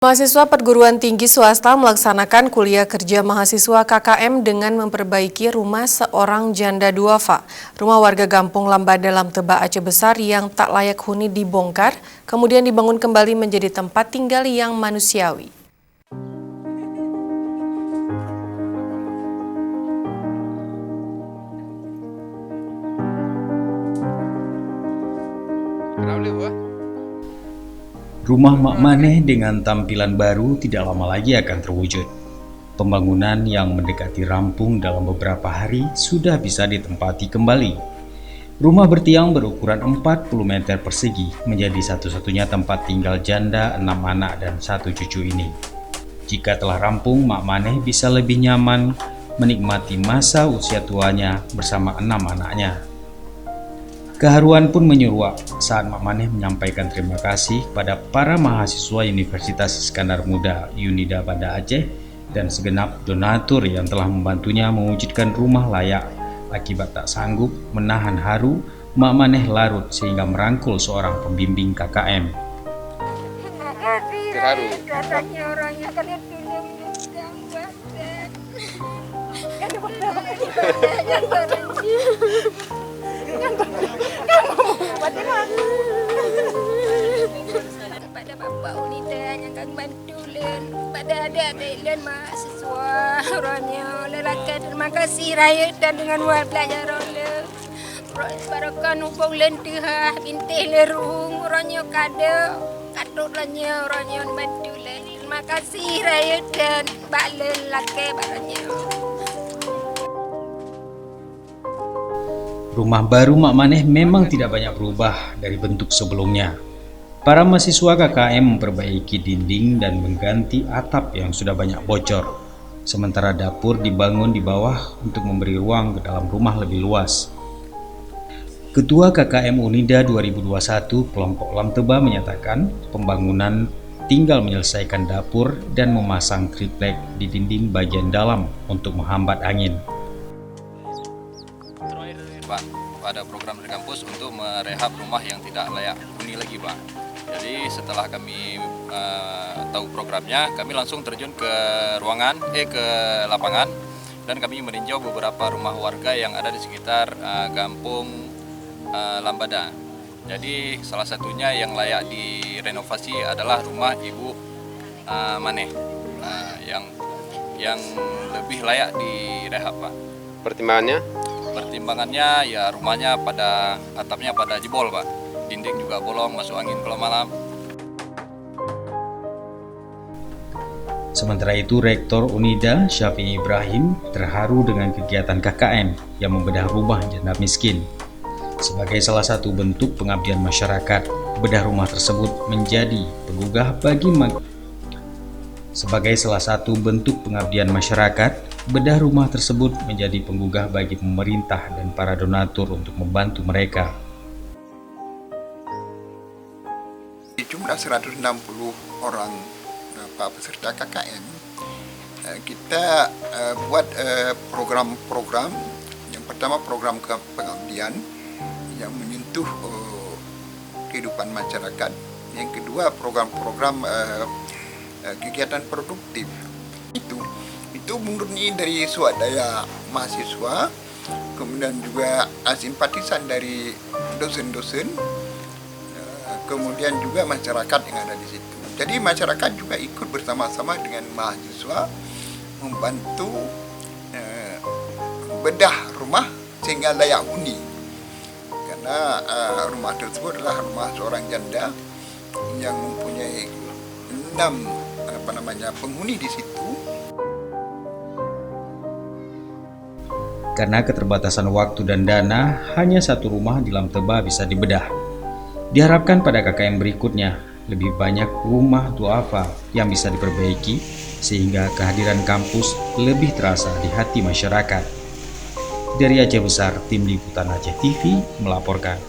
Mahasiswa perguruan tinggi swasta melaksanakan kuliah kerja mahasiswa KKM dengan memperbaiki rumah seorang janda duafa. Rumah warga Kampung Lambada Lamteba Aceh Besar yang tak layak huni dibongkar, kemudian dibangun kembali menjadi tempat tinggal yang manusiawi. Rumah Mak Maneh dengan tampilan baru tidak lama lagi akan terwujud. Pembangunan yang mendekati rampung dalam beberapa hari sudah bisa ditempati kembali. Rumah bertiang berukuran 40 meter persegi menjadi satu-satunya tempat tinggal janda 6 anak dan 1 cucu ini. Jika telah rampung, Mak Maneh bisa lebih nyaman menikmati masa usia tuanya bersama 6 anaknya. Keharuan pun menyeruak saat Mak Maneh menyampaikan terima kasih kepada para mahasiswa Universitas Iskandar Muda Unida Banda Aceh dan segenap donatur yang telah membantunya mewujudkan rumah layak. Akibat tak sanggup menahan haru, Mak Maneh larut sehingga merangkul seorang pembimbing KKM. Terharu. Pada Bapak Unida yang akan bantu len, pada adik-adik len mahasiswa orangnya lelaki terima kasih raya dan dengan buat belajar len. Barakan hubung len tuha bintih lerung orangnya kada katut lanya orangnya bantu len. Terima kasih raya dan balen lelaki barangnya. Rumah baru Mak Maneh memang tidak banyak berubah dari bentuk sebelumnya. Para mahasiswa KKM memperbaiki dinding dan mengganti atap yang sudah banyak bocor. Sementara dapur dibangun di bawah untuk memberi ruang ke dalam rumah lebih luas. Ketua KKM Unida 2021 kelompok Lamteba menyatakan pembangunan tinggal menyelesaikan dapur dan memasang triplek di dinding bagian dalam untuk menghambat angin. Pak, pada program dari kampus untuk merehab rumah yang tidak layak huni lagi, Pak. Jadi setelah kami tahu programnya, kami langsung terjun ke ke lapangan dan kami meninjau beberapa rumah warga yang ada di sekitar Kampung Lambada. Jadi salah satunya yang layak direnovasi adalah rumah Ibu Maneh yang lebih layak direhab, Pak. Pertimbangannya ya rumahnya atapnya pada jebol, Pak. Dinding juga bolong, masuk angin kalau malam. Sementara itu, Rektor Unida Syafi'i Ibrahim terharu dengan kegiatan KKM yang membedah rumah janda miskin. Sebagai salah satu bentuk pengabdian masyarakat, bedah rumah tersebut menjadi penggugah bagi pemerintah dan para donatur untuk membantu mereka. Jumlah 160 orang para peserta KKM, kita buat program-program. Yang pertama program pengabdian yang menyentuh kehidupan masyarakat. Yang kedua program-program kegiatan produktif. Itu murni dari swadaya mahasiswa, kemudian juga simpatisan dari dosen-dosen, kemudian juga masyarakat yang ada di situ. Jadi masyarakat juga ikut bersama-sama dengan mahasiswa membantu bedah rumah sehingga layak huni. Karena rumah tersebut adalah rumah seorang janda yang mempunyai 6 penghuni di situ. Karena keterbatasan waktu dan dana, hanya satu rumah di Lamteba bisa dibedah. Diharapkan pada KKM berikutnya, lebih banyak rumah duafa yang bisa diperbaiki sehingga kehadiran kampus lebih terasa di hati masyarakat. Dari Aceh Besar, Tim Liputan Aceh TV melaporkan.